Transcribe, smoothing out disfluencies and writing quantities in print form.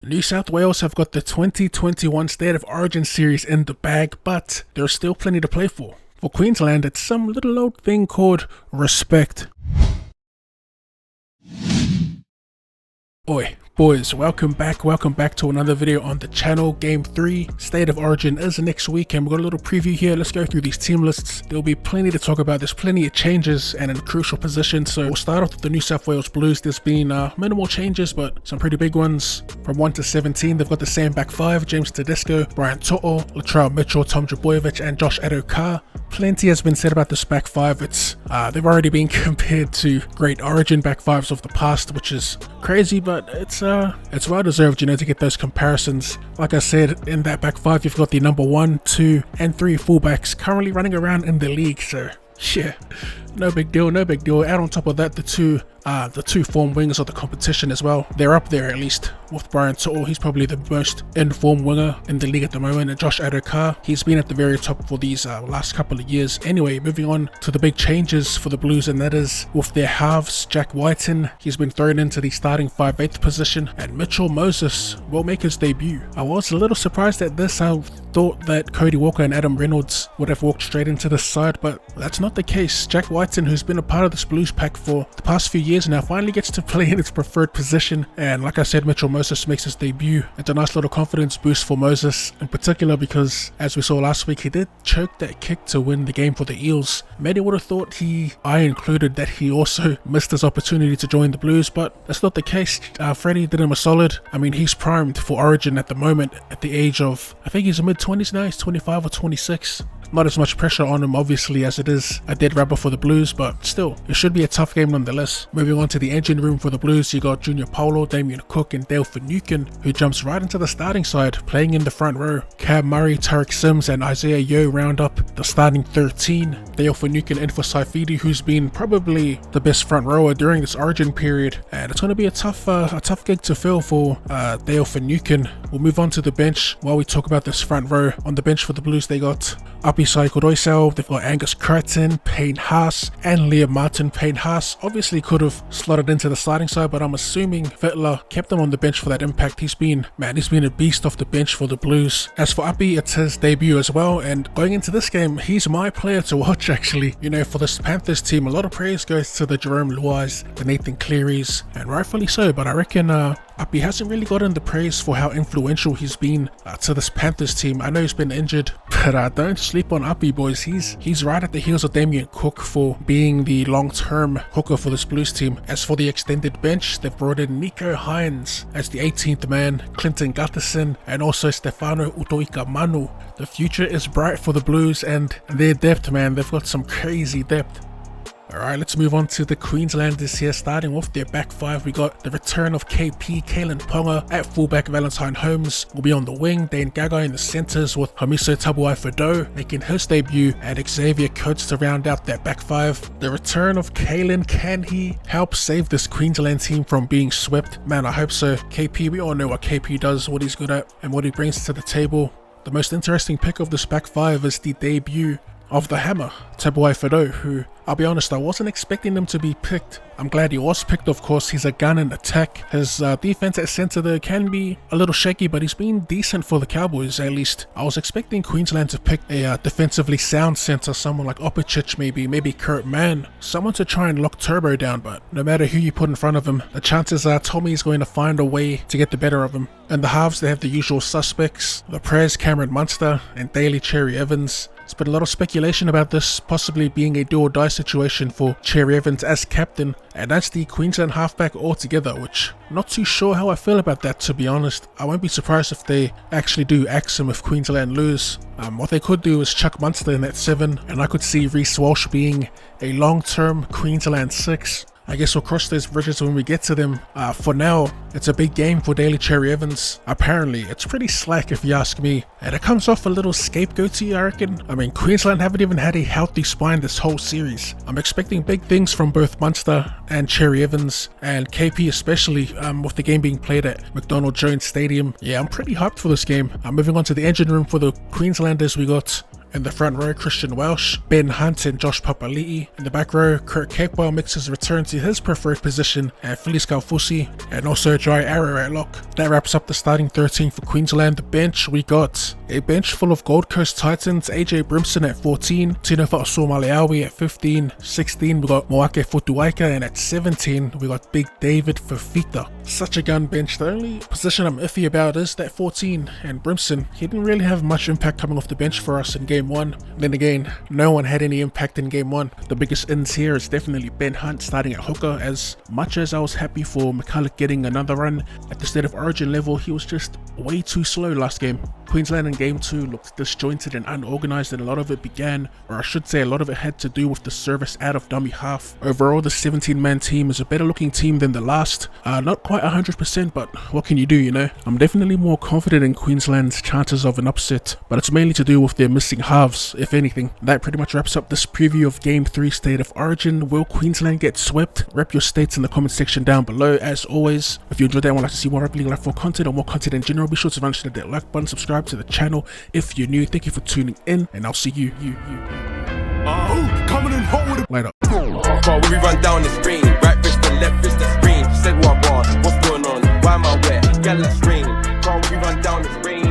New South Wales have got the 2021 State of Origin series in the bag, but there's still plenty to play for. For Queensland, it's some little old thing called respect. Oi, boys, welcome back to another video on the channel. Game 3, State of Origin is next week, and we've got a little preview here. Let's go through these team lists. There'll be plenty to talk about. There's plenty of changes and in crucial positions, so we'll start off with the New South Wales Blues. There's been minimal changes, but some pretty big ones. From 1 to 17, they've got the same back 5, James Tedesco, Brian To'o, Latrell Mitchell, Tom Trbojevic, and Josh Addo-Carr. Plenty has been said about this back 5. It's they've already been compared to great Origin back 5s of the past, which is crazy, but it's well deserved, to get those comparisons. Like I said, in that back 5, you've got the number 1, 2, and 3 fullbacks currently running around in the league, so yeah, no big deal. Add on top of that the two form wingers of the competition as well. They're up there, at least with Brian To'o. He's probably the most in-form winger in the league at the moment, and Josh Addo-Carr, he's been at the very top for these last couple of years. Anyway, moving on to the big changes for the Blues, and that is with their halves. Jack Whiten, he's been thrown into the starting 5/8 position, and Mitchell Moses will make his debut. I was a little surprised at this. I thought that Cody Walker and Adam Reynolds would have walked straight into the side, but that's not the case. Jack Whiten, who's been a part of this Blues pack for the past few years now, finally gets to play in its preferred position, and like I said, Mitchell Moses makes his debut. It's a nice little confidence boost for Moses, in particular because, as we saw last week, he did choke that kick to win the game for the Eels. Many would have thought I included, that he also missed his opportunity to join the Blues, but that's not the case. Freddie did him a solid. I mean, he's primed for Origin at the moment at the age of, I think he's in mid-20s now, he's 25 or 26. Not as much pressure on him, obviously, as it is a dead rubber for the Blues, but still, it should be a tough game nonetheless. Moving on to the engine room for the Blues, you got Junior Paulo, Damien Cook, and Dale Finucane, who jumps right into the starting side, playing in the front row. Cam Murray, Tarek Sims, and Isaiah Yeo round up the starting 13. Dale Finucane in for Saifidi, who's been probably the best front rower during this Origin period, and it's going to be a tough gig to fill for Dale Finucane. We'll move on to the bench while we talk about this front row. On the bench for the Blues, they got Apisai Kodoisau, they've got Angus Crichton, Payne Haas, and Liam Martin. Payne Haas obviously could have slotted into the starting side, but I'm assuming Vettler kept him on the bench for that impact. He's been a beast off the bench for the Blues. As for Api, it's his debut as well, and going into this game, he's my player to watch actually. For this Panthers team, a lot of praise goes to the Jerome Luais, the Nathan Clearys, and rightfully so, but I reckon Api hasn't really gotten the praise for how influential he's been to this Panthers team. I know he's been injured, but don't sleep on Api, boys. He's right at the heels of Damien Cook for being the long-term hooker for this Blues team. As for the extended bench, they've brought in Nico Hines as the 18th man, Clinton Gutterson, and also Stefano Utoika Manu. The future is bright for the Blues, and their depth, man, they've got some crazy depth. Alright, let's move on to the Queenslanders here. Starting off their back 5, we got the return of KP, Kalen Ponga at fullback. Valentine Holmes will be on the wing, Dane Gagai in the centres with Hamiso Tabuai-Fidow making his debut, and Xavier Coates to round out that back 5. The return of Kalen, can he help save this Queensland team from being swept? Man, I hope so. KP, we all know what KP does, what he's good at, and what he brings to the table. The most interesting pick of this back 5 is the debut of the Hammer, Tabuai-Fidow, who, I'll be honest, I wasn't expecting him to be picked. I'm glad he was picked, of course. He's a gun in attack. His defense at centre there can be a little shaky, but he's been decent for the Cowboys, at least. I was expecting Queensland to pick a defensively sound centre, someone like Opicic, maybe Kurt Mann, someone to try and lock Turbo down, but no matter who you put in front of him, the chances are Tommy's going to find a way to get the better of him. In the halves, they have the usual suspects, the Prez, Cameron Munster, and Daly Cherry Evans. There's been a lot of speculation about this possibly being a do-or-die situation for Cherry Evans as captain, and that's the Queensland halfback altogether, which I'm not too sure how I feel about that, to be honest. I won't be surprised if they actually do axe him if Queensland lose. What they could do is chuck Munster in at 7, and I could see Reece Walsh being a long-term Queensland 6. I guess we'll cross those bridges when we get to them. For now, it's a big game for Daly Cherry Evans. Apparently, it's pretty slack if you ask me, and it comes off a little scapegoaty, I reckon. I mean, Queensland haven't even had a healthy spine this whole series. I'm expecting big things from both Munster and Cherry Evans, and KP especially, with the game being played at McDonald Jones Stadium. Yeah, I'm pretty hyped for this game. Moving on to the engine room for the Queenslanders, we got In the front row, Christian Welsh, Ben Hunt and Josh Papali'i. In the back row, Kurt Capewell makes his return to his preferred position at Felice Kaufusi, and also Jai Arrow at lock. That wraps up the starting 13 for Queensland. The bench, we got a bench full of Gold Coast Titans, AJ Brimson at 14, Tino Fa'asua-Maleaui at 15, 16 we got Moake Fotuaika, and at 17 we got Big David Fafita. Such a gun bench. The only position I'm iffy about is that 14, and Brimson, he didn't really have much impact coming off the bench for us in game 1. Then again, no one had any impact in game 1. The biggest ins here is definitely Ben Hunt starting at hooker. As much as I was happy for McCulloch getting another run at the State of Origin level, he was just way too slow last game. Queensland in game 2 looked disjointed and unorganized, and a lot of it began, or I should say a lot of it had to do with the service out of dummy half. Overall, the 17-man team is a better looking team than the last. Not quite 100%, but what can you do, you know? I'm definitely more confident in Queensland's chances of an upset, but it's mainly to do with their missing halves, if anything. That pretty much wraps up this preview of game 3 State of Origin. Will Queensland get swept? Rep your states in the comment section down below. As always, if you enjoyed that and would like to see more Rugby League Live 4 content or more content in general, be sure to hit that like button, subscribe to the channel if you're new. Thank you for tuning in, and I'll see you coming in hot with it. later. When we run down the screen, right wrist and left wrist the screen. She said what bar, what's going on, why am I wet? Girl, let's ring. When we run down the screen.